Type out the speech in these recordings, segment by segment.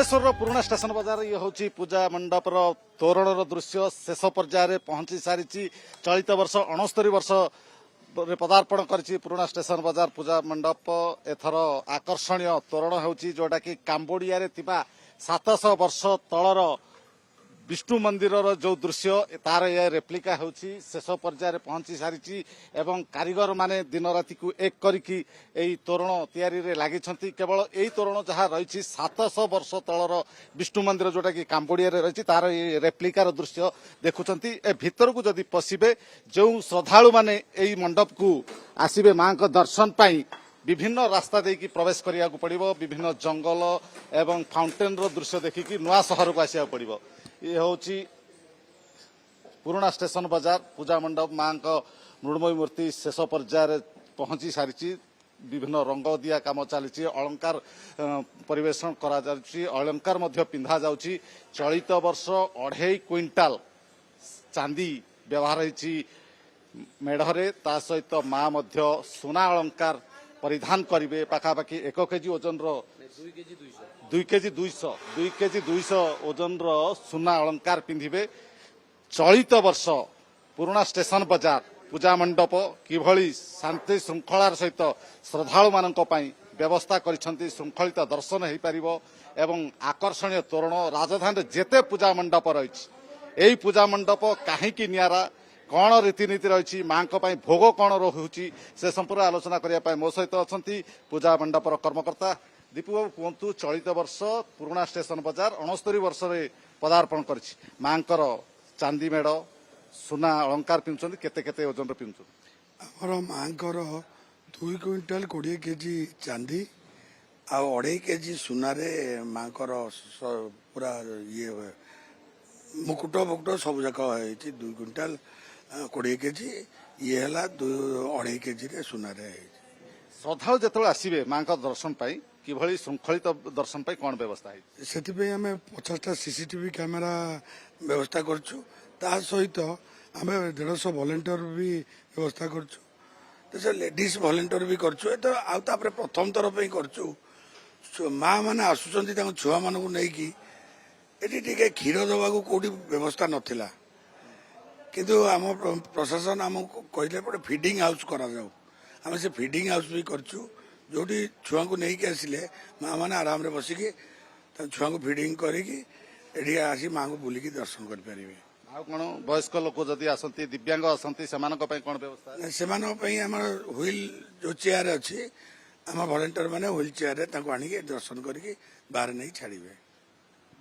भुवनेश्वर पुराणा स्टेशन बाजार ये हूँ पूजा मंडपर तोरण दृश्य शेष पर्यायर पहुंची सारी चलित वर्ष 69 वर्ष पदार्पण कर पुराणा स्टेशन बाजार पूजा मंडप एथर आकर्षणीय तोरण होची जोटा कि काम्बोडिया 700 वर्ष तलर विष्णु मंदिर जो दृश्य तार ये रेप्लिका होची शेष पर्यायर पहुंची सारी एवं कारीगर माने दिन राति को एक करिकी एई तोरण तैयारी रे लागिछंती। केवल एई तोरण जहाँ रही 700 वर्ष तलर विष्णु मंदिर जोटा कि काम्बोडिया रही तार ये रेप्लिकार दृश्य देखुंत ए भितर को जदि पशिबे जो श्रद्धालु माने एई मंडप को आसिबे मां को दर्शन पाई विभिन्न रास्ता देकी प्रवेश करिया को पड़िबो। विभिन्न जंगल एवं फाउंटेन रो दृश्य देखिकी नुआ शहर को आसिया पड़िबो। ये हूँ पुराणा स्टेशन बाजार पूजा मंडप मां का मृण्मयी मूर्ति शेष पर्यायर पहुंची सारी विभिन्न रंग दिया काम चली अलंकार परिवेशन करा अलंकार मध्य पिंधा जाउची। चलित वर्ष 2.5 क्विंटाल चांदी व्यवहार होती मेढ़रे ता सहित मां मध्य सुना अलंकार परिधान करेंगे पाखापाखि 1 केजी ओजन 2 केजी 200 ओजन सुना अलंकार पिंधिबे। चलित वर्ष पुराणा स्टेशन बाजार पूजा मंडप किभली शांति श्रृंखलार सहित श्रद्धालु मानक पई व्यवस्था करिसंती। श्रृंखलित दर्शन हो पारिबो एवं आकर्षणीय तोरण राजधानी जेते पूजा मंडप रही एई पूजा मंडप काहींकी नियारा कौन रीतिनीति रही मां भोग कौन रोचे से संपूर्ण आलोचना करने मो सहित अच्छा पूजा मंडपर कर्मकर्ता दीपू बाबू कहतु चलित वर्ष पुराणा स्टेशन बाजार 69 वर्ष पदार्पण कर मां चांदी मेढ़ सुना अलंकार पिंधुंट केते ओजन पिंधुंट आमर मां 2 क्विंटाल 20 केजी चांदी आ 2.5 केजी सुनारे मां पूरा ये मुकुट फुकुट सब जाक 2 क्विंटाल 20 केजी ये है 2.5 केजी रे सुनारे। श्रद्धालु जो आसवे मां दर्शन पाई किभली श्रृंखलित दर्शन पाई कौन व्यवस्था है से 50टा सीसीटीवी कैमेरा व्यवस्था करछु ता सहित आम 150 वॉलंटियर भी व्यवस्था करछु तो लेडीज वॉलंटियर भी करछु तो आउे प्रथम थर पे करछु माँ मैंने आसुचंती छुआ मानू नहीं ये क्षीर दवा को कौटी व्यवस्था नथिला किंतु आम प्रशासन आमको कहले पड़े फीडिंग हाउस करा जाऊ आम से फीडिंग हाउस भी करछु जोटी छुआ को नहीं आसिले माँ मैंने आराम रे बसिकी छुआ को फीडिंग करिकी एठी आसी माँ को बुलिकी दर्शन कर परिबे। आ कोन वयस्क लोक जदि आसंती दिव्यांग आसंती सेमानक पई कोन व्यवस्था सेमानक पई हमर व्हील जो चेयर अछि आम वॉलंटियर माने व्हील चेयर रे ताको आनी दर्शन करिकी बाहर नहीं छाड़िबे।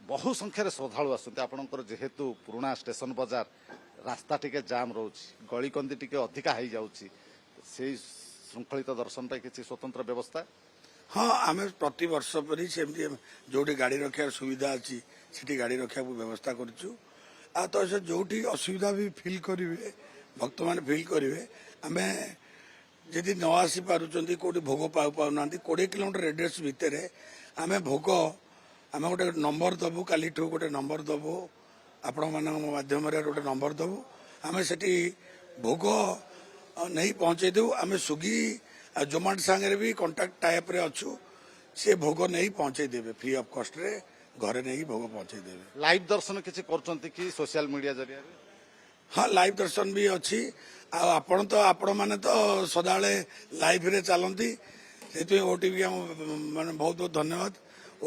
बहु संख्यार श्रद्धालु आसंती आपनकर जेहेतु पुराणा स्टेशन बाजार रास्ता टिके जाम रोची गली कंदी टिके अधिका हो जाउची से श्रृंखलित दर्शन पाई किसी स्वतंत्र व्यवस्था हाँ आम प्रति वर्ष पर सेमती जोटी गाड़ी रखार सुविधा अच्छी से गाड़ी रखा व्यवस्था करूँ आ तो से जोटी असुविधा भी फिल करेंगे भक्त मैंने फिल करेंगे आम जदि न आसी पार्टी कौटी भोग पाऊना 20 किलोमीटर रेडियस भितर आम भोग आम गोटे नंबर दबु काली गोटे नंबर दबु आपण मान मध्यम गोटे नंबर दबु आम से भोग नहीं पहुंचे देव आम स्विगी जोमाटो सांगे भी कंटाक्ट टाइप रे अच्छु से भोग नहीं पहुंचे देवे फ्री ऑफ कॉस्ट रे घरे नहीं भोग पहुंचे देवे। लाइव दर्शन किसी करचंती कि सोशल मीडिया जरिया हाँ लाइव दर्शन भी अच्छी आपण तो आपण माने तो सदाले लाइव रे चलती से ओटीवी माने बहुत बहुत धन्यवाद।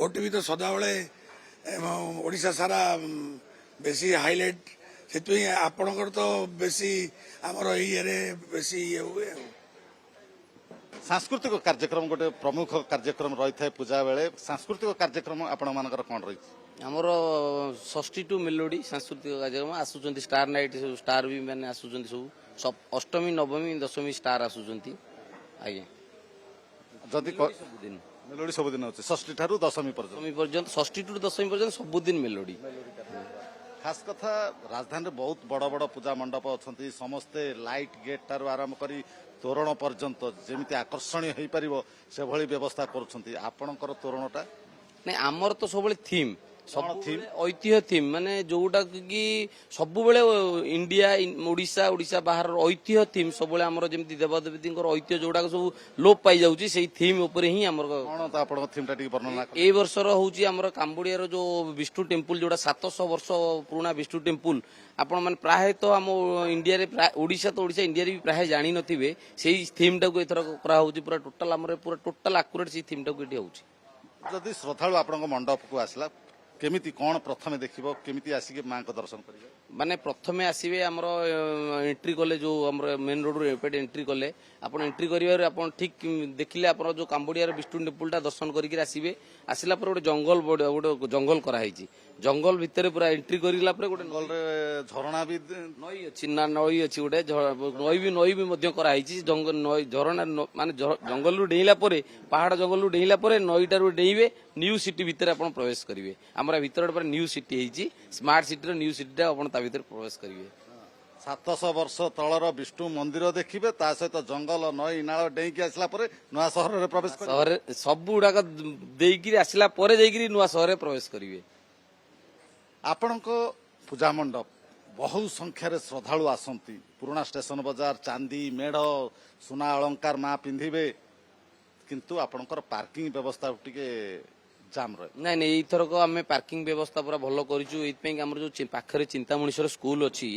ओटीवी तो सदाबले ओडिशा सारा बेसी हाईलाइट से आपणकर तो बेसी आमर ये बेसी ये हुए। सांस्कृतिक कार्यक्रम गोटे प्रमुख कार्यक्रम रही है पूजा बेले सांस्कृतिक कार्यक्रम आपण मानकर कौन रही आमर 62 मेलोडी सांस्कृतिक कार्यक्रम आसुचंती स्टार नाइट स्टार भी मैंने आसुचंती सब अष्टमी नवमी दशमी स्टार आसुचंती आज्ञा जदि सबुदिन मेलोडी सबुदिन होचे षष्ठी ठारू दशमी पर्यंत षष्ठी टू दशमी पर्यंत सबुदिन मेलोडी। खास कथा राजधानी बहुत बड़ बड़ पूजा मंडप अच्छा समस्ते लाइट गेट टारू आरंभ करी तोरण पर्यंत जमी आकर्षणीय हो पार से भली व्यवस्था करुँच आपणकर तोरणटा नहीं आमर तो सब थीम ସବୁବେଳେ ଐତିହ୍ୟ ଥିମ୍ ମାନେ ଯୋଉଟା କି ସବୁବେଳେ ଇଣ୍ଡିଆ ଓଡିଶା ଓଡିଶା ବାହାରର ଐତିହ୍ୟ ଥିମ୍ ସବୁବେଳେ ଆମର ଯେମିତି ଦେବଦେବୀଙ୍କର ଐତିହ୍ୟ ଯୋଉଟାକ ସବୁ ଲୋପ ପାଇଯାଉଛି ସେଇ ଥିମ୍ ଉପରେ ହିଁ ଆମର କଣ ତ ଆପଣଙ୍କ ଥିମ୍ ଟା ଟିକେ ବର୍ଣ୍ଣନା କଲେ। ଏଇ ବର୍ଷର ହଉଛି ଆମର କାମ୍ବୋଡିଆର ଯୋଉ ବିଷ୍ଣୁ ଟେମ୍ପୁଲ ଯୋଉଟା 700 ବର୍ଷ ପୁରୁଣା ବିଷ୍ଣୁ ଟେମ୍ପୁଲ ଆପଣ ମାନେ ପ୍ରାୟତଃ ଆମ ଇଣ୍ଡିଆରେ ଓଡିଶା ତ ଓଡିଶା ଇଣ୍ଡିଆରେ ବି ପ୍ରାୟ ଜାଣିନଥିବେ ସେଇ ଥିମ୍ ଟାକୁ ଏଥର କରାହଉଛି ପୁରା ଟୋଟାଲ ଆମର ପୁରା ଟୋଟାଲ ଆକୁରେଟ ସେଇ ଥିମ୍ ଟାକୁ ଏଠି ହଉଛି। ଯଦି ଶ୍ରଦ୍ଧାଳୁ ଆପଣଙ୍କ ମଣ୍ଡପକୁ ଆସିଲା କେମିତି କଣ ପ୍ରଥମେ ଦେଖିବ କେମିତି ଆସିକି ମାଙ୍କ ଦର୍ଶନ କରିବେ? ମାନେ ପ୍ରଥମେ ଆସିବେ ଆମର ଏଣ୍ଟ୍ରି କଲେ ଯୋଉ ଆମର ମେନ୍ ରୋଡରୁ ଏପଟେ ଏଣ୍ଟ୍ରି କଲେ ଆପଣ ଏଣ୍ଟ୍ରି କରିବାରୁ ଆପଣ ଠିକ ଦେଖିଲେ ଆପଣ ଯୋଉ କାମ୍ବୋଡିଆର ବିଷ୍ଣୁ ଟେମ୍ପୁଲଟା ଦର୍ଶନ କରିକି ଆସିବେ। ଆସିଲା ପରେ ଗୋଟେ ଜଙ୍ଗଲ ଗୋଟେ ଜଙ୍ଗଲ କରାହେଇଛି ଜଙ୍ଗଲ ଭିତରେ ପୁରା ଏଣ୍ଟ୍ରି କରିଲା ପରେ ଗୋଟେ ଜଙ୍ଗଲରେ ଝରଣା ବି ନଈ ଅଛି ନା ନଈ ଅଛି ଗୋଟେ ନଈ ବି ମଧ୍ୟ କରାହେଇଛି ଝରଣା ମାନେ ଜଙ୍ଗଲରୁ ଡେଇଁଲା ପରେ ପାହାଡ ଜଙ୍ଗଲରୁ ଡେଇଁଲା ପରେ ନଈଟାରୁ ଡେଇଁବେ ନ୍ୟୁ ସିଟି ଭିତରେ ଆପଣ ପ୍ରବେଶ କରିବେ। ଆମର ଭିତରେ ଗୋଟେ ନ୍ୟୁ ସିଟି ହେଇଛି ସ୍ମାର୍ଟ ସିଟିର ନ୍ୟୁ ସିଟିଟା ଆପଣ ତା ଭିତରେ ପ୍ରବେଶ କରିବେ। 700 ବର୍ଷ ତଳର ବିଷ୍ଣୁ ମନ୍ଦିର ଦେଖିବେ ତା ସହିତ ଜଙ୍ଗଲ ନଈ ନାଳ ଡେଇଁକି ଆସିଲା ପରେ ନୂଆ ସହରରେ ପ୍ରବେଶ କରିବେ। ସହରରେ ସବୁ ଗୁଡାକ ଦେଇକିରି ଆସିଲା ପରେ ଯାଇକିରି ନୂଆ ସହରରେ ପ୍ରବେଶ କରିବେ। ଆପଣଙ୍କ ପୂଜା ମଣ୍ଡପ ବହୁ ସଂଖ୍ୟାରେ ଶ୍ରଦ୍ଧାଳୁ ଆସନ୍ତି। ପୁରୁଣା ଷ୍ଟେସନ ବଜାର ଚାନ୍ଦି ମେଢ ସୁନା ଅଳଙ୍କାର ମା ପିନ୍ଧିବେ କିନ୍ତୁ ଆପଣଙ୍କର ପାର୍କିଂ ବ୍ୟବସ୍ଥା ଟିକେ ଜାମ୍ ରହେ। ନାଇଁ ନାଇଁ ଏଇଥରକ ଆମେ ପାର୍କିଂ ବ୍ୟବସ୍ଥା ପୁରା ଭଲ କରିଛୁ ଏଇଥିପାଇଁ ଆମର ଯୋଉ ପାଖରେ ଚିନ୍ତାମଣିଶ୍ୱର ସ୍କୁଲ ଅଛି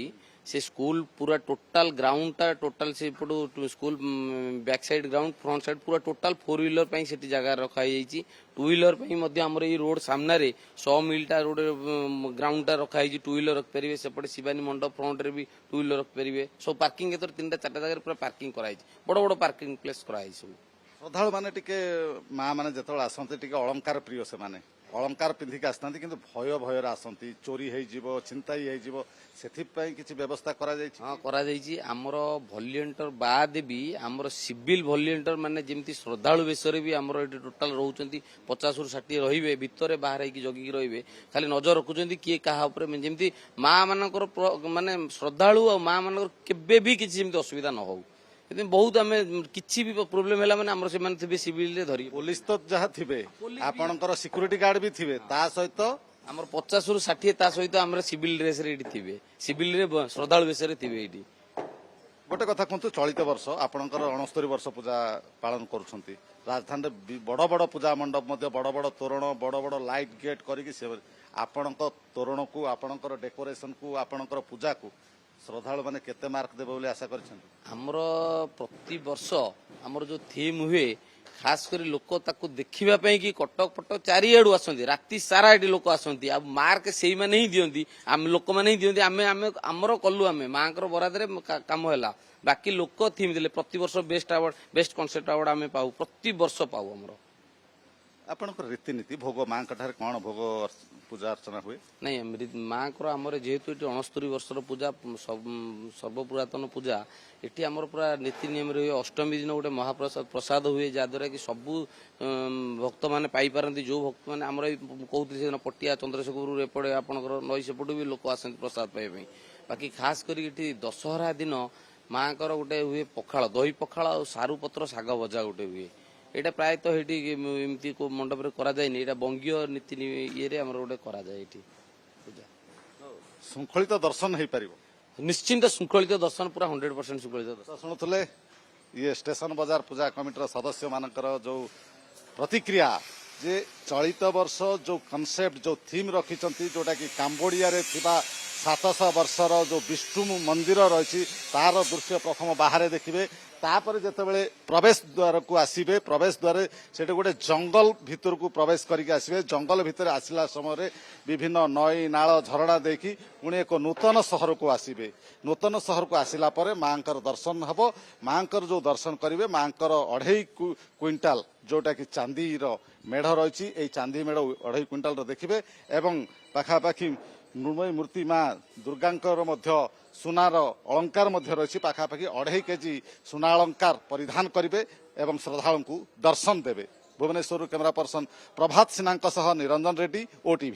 ସେ ସ୍କୁଲ ପୁରା ଟୋଟାଲ ଗ୍ରାଉଣ୍ଡଟା ଟୋଟାଲ ସେପଟୁ school back side ground front side ପୁରା ଟୋଟାଲ 4 ହ୍ୱିଲର ପାଇଁ ସେଠି ଜାଗା ରଖାଯାଇଛି। 2 ହ୍ୱିଲର ପାଇଁ ମଧ୍ୟ ଆମର ଏଇ ରୋଡ ସାମ୍ନାରେ 100 ମିଲଟା ରୋଡ ଗ୍ରାଉଣ୍ଡଟା ରଖାଯାଇଛି 2 ହ୍ୱିଲର ରଖିପାରିବେ। ସେପଟେ ଶିବାନୀ ମଣ୍ଡପ ଫ୍ରଣ୍ଟରେ ବି 2 ହ୍ୱିଲର ରଖିପାରିବେ। ସବୁ ପାର୍କିଂ ଏଥର 3ଟା 4ଟା ଜାଗାରେ ପୁରା ପାର୍କିଂ କରାଯାଇଛି ବଡ ବଡ ପାର୍କିଂ ପ୍ଲେସ୍ କରାଯାଇଛି ସବୁ। ଶ୍ରଦ୍ଧାଳୁ ମାନେ ଟିକେ ମା ମାନେ ଯେତେବେଳେ ଆସନ୍ତି ଟିକେ ଅଳଙ୍କାର ପ୍ରିୟ ସେମାନେ ଅଳଙ୍କାର ପିନ୍ଧିକି ଆସିଥାନ୍ତି କିନ୍ତୁ ଭୟରେ ଆସନ୍ତି ଚୋରି ହେଇଯିବ ଛିନତାଇ ହେଇଯିବ ସେଥିପାଇଁ କିଛି ବ୍ୟବସ୍ଥା କରାଯାଇଛି। ହଁ କରାଯାଇଛି ଆମର ଭଲିଣ୍ଟିୟର ବାଦ ବି ଆମର ସିଭିଲ ଭଲିଣ୍ଟିୟର ମାନେ ଯେମିତି ଶ୍ରଦ୍ଧାଳୁ ବେଶରେ ବି ଆମର ଏଠି ଟୋଟାଲ ରହୁଛନ୍ତି 50ରୁ 60 ରହିବେ ଭିତରେ ବାହାରେ ହେଇକି ଜଗିକି ରହିବେ ଖାଲି ନଜର ରଖୁଛନ୍ତି କିଏ କାହା ଉପରେ ଯେମିତି ମା ମାନଙ୍କର ମାନେ ଶ୍ରଦ୍ଧାଳୁ ଆଉ ମା ମାନଙ୍କର କେବେ ବି କିଛି ଯେମିତି ଅସୁବିଧା ନ ହଉ ସେଥିପାଇଁ ବହୁତ ଆମେ କିଛି ବି ପ୍ରୋବ୍ଲେମ ହେଲା ମାନେ ଆମର ସେମାନେ ଥିବେ ସିଭିଲରେ ଧରି ପୋଲିସ ତ ଯାହା ଥିବେ ଆପଣଙ୍କର ସିକ୍ୟୁରିଟି ଗାର୍ଡ ବି ଥିବେ ତା ସହିତ ଆମର 50ରୁ 60 ତା ସହିତ ଆମର ସିଭିଲ ଡ୍ରେସରେ ଏଠି ଥିବେ ସିଭିଲରେ ଶ୍ରଦ୍ଧାଳୁ ବେଶରେ ଥିବେ ଏଇଠି। ଗୋଟେ କଥା କୁହନ୍ତୁ ଚଳିତ ବର୍ଷ ଆପଣଙ୍କର 69 ବର୍ଷ ପୂଜା ପାଳନ କରୁଛନ୍ତି ରାଜଧାନୀରେ ବଡ ବଡ ପୂଜା ମଣ୍ଡପ ମଧ୍ୟ ବଡ ବଡ ତୋରଣ ବଡ ବଡ ଲାଇଟ୍ ଗେଟ୍ କରିକି ସେ ଆପଣଙ୍କ ତୋରଣକୁ ଆପଣଙ୍କର ଡେକୋରେସନକୁ ଆପଣଙ୍କର ପୂଜାକୁ ଶ୍ରଦ୍ଧାଳୁ ମାନେ କେତେ ମାର୍କ ଦେବେ ବୋଲି ଆଶା କରିଛନ୍ତି? ଆମର ପ୍ରତିବର୍ଷ ଆମର ଯୋଉ ଥିମ୍ ହୁଏ ଖାସ କରି ଲୋକ ତାକୁ ଦେଖିବା ପାଇଁ କି କଟକ ଫଟକ ଚାରିଆଡୁ ଆସନ୍ତି ରାତି ସାରା ଏଠି ଲୋକ ଆସନ୍ତି ଆଉ ମାର୍କ ସେଇମାନେ ହିଁ ଦିଅନ୍ତି ଆମେ ଲୋକମାନେ ହିଁ ଦିଅନ୍ତି ଆମେ ଆମର କଲୁ ଆମେ ମାଙ୍କର ବରାଦରେ କାମ ହେଲା ବାକି ଲୋକ ଥିମ୍ ଦେଲେ ପ୍ରତିବର୍ଷ best award best concept award ଆମେ ପାଉ ପ୍ରତିବର୍ଷ ପାଉ ଆମର। ଆପଣଙ୍କର ରୀତିନୀତି ଭୋଗ ମାଙ୍କ ଠାରେ କଣ ଭୋଗ ପୂଜା ଅର୍ଚ୍ଚନା ହୁଏ? ନାଇଁ ମାଙ୍କର ଆମର ଯେହେତୁ ଏଠି 69 ବର୍ଷର ପୂଜା ସର୍ବପୁରାତନ ପୂଜା ଏଠି ଆମର ପୁରା ନୀତି ନିୟମରେ ହୁଏ। ଅଷ୍ଟମୀ ଦିନ ଗୋଟେ ମହାପ୍ରସାଦ ହୁଏ ଯାହାଦ୍ୱାରା କି ସବୁ ଭକ୍ତମାନେ ପାଇପାରନ୍ତି ଯୋଉ ଭକ୍ତମାନେ ଆମର କହୁଥିଲି ସେଦିନ ପଟିଆ ଚନ୍ଦ୍ରଶେଖରପୁର ଏପଟେ ଆପଣଙ୍କର ନଈ ସେପଟୁ ବି ଲୋକ ଆସନ୍ତି ପ୍ରସାଦ ପାଇବା ପାଇଁ। ବାକି ଖାସ କରି ଏଠି ଦଶହରା ଦିନ ମାଙ୍କର ଗୋଟେ ହୁଏ ପଖାଳ ଦହି ପଖାଳ ଆଉ ସାରୁ ପତ୍ର ଶାଗ ଭଜା ଗୋଟେ ହୁଏ ଏଇଟା ପ୍ରାୟତଃ ଏଠି ଏମିତି କୋଉ ମଣ୍ଡପରେ କରାଯାଏନି ଏଇଟା ବଙ୍ଗୀୟ ନୀତି ଇଏରେ ଆମର ଗୋଟେ କରାଯାଏ ଏଠି ପୂଜା। ଶୃଙ୍ଖଳିତ ଦର୍ଶନ ହେଇପାରିବ ନିଶ୍ଚିନ୍ତ ଶୃଙ୍ଖଳିତ ଦର୍ଶନ ପୁରା 100% ଶୃଙ୍ଖଳିତ ଦର୍ଶନ। ଶୁଣୁଥିଲେ ଇଏ ଷ୍ଟେସନ ବଜାର ପୂଜା କମିଟିର ସଦସ୍ୟ ମାନଙ୍କର ଯୋଉ ପ୍ରତିକ୍ରିୟା ଯେ ଚଳିତ ବର୍ଷ ଯୋଉ କନସେପ୍ଟ ଯୋଉ ଥିମ୍ ରଖିଛନ୍ତି ଯୋଉଟା କି କାମ୍ବୋଡିଆରେ ଥିବା 700 ବର୍ଷର ଯୋଉ ବିଷ୍ଣୁ ମନ୍ଦିର ରହିଛି ତାର ଦୃଶ୍ୟ ପ୍ରଥମ ବାହାରେ ଦେଖିବେ ତାପରେ ଯେତେବେଳେ ପ୍ରବେଶ ଦ୍ୱାରକୁ ଆସିବେ ପ୍ରବେଶ ଦ୍ୱାରରେ ସେଠି ଗୋଟେ ଜଙ୍ଗଲ ଭିତରକୁ ପ୍ରବେଶ କରିକି ଆସିବେ ଜଙ୍ଗଲ ଭିତରେ ଆସିଲା ସମୟରେ ବିଭିନ୍ନ ନଈ ନାଳ ଝରଣା ଦେଇକି ପୁଣି ଏକ ନୂତନ ସହରକୁ ଆସିବେ ନୂତନ ସହରକୁ ଆସିଲା ପରେ ମାଙ୍କର ଦର୍ଶନ ହେବ ମାଙ୍କର ଯୋଉ ଦର୍ଶନ କରିବେ ମାଙ୍କର 2.5 କୁଇଣ୍ଟାଲ ଯୋଉଟା କି ଚାନ୍ଦିର ମେଢ ରହିଛି ଏଇ ଚାନ୍ଦି ମେଢ 2.5 କୁଇଣ୍ଟାଲର ଦେଖିବେ ଏବଂ ପାଖାପାଖି ମୃଣ୍ମୟୀ ମୂର୍ତ୍ତି ମା ଦୁର୍ଗାଙ୍କର ମଧ୍ୟ ସୁନାର ଅଳଙ୍କାର ମଧ୍ୟ ରହିଛି ପାଖାପାଖି 2.5 କେଜି ସୁନା ଅଳଙ୍କାର ପରିଧାନ କରିବେ ଏବଂ ଶ୍ରଦ୍ଧାଳୁଙ୍କୁ ଦର୍ଶନ ଦେବେ। ଭୁବନେଶ୍ୱରରୁ କ୍ୟାମେରା ପର୍ସନ ପ୍ରଭାତ ସିହ୍ନାଙ୍କ ସହ ନିରଞ୍ଜନ ରେଡ୍ଡି OTV।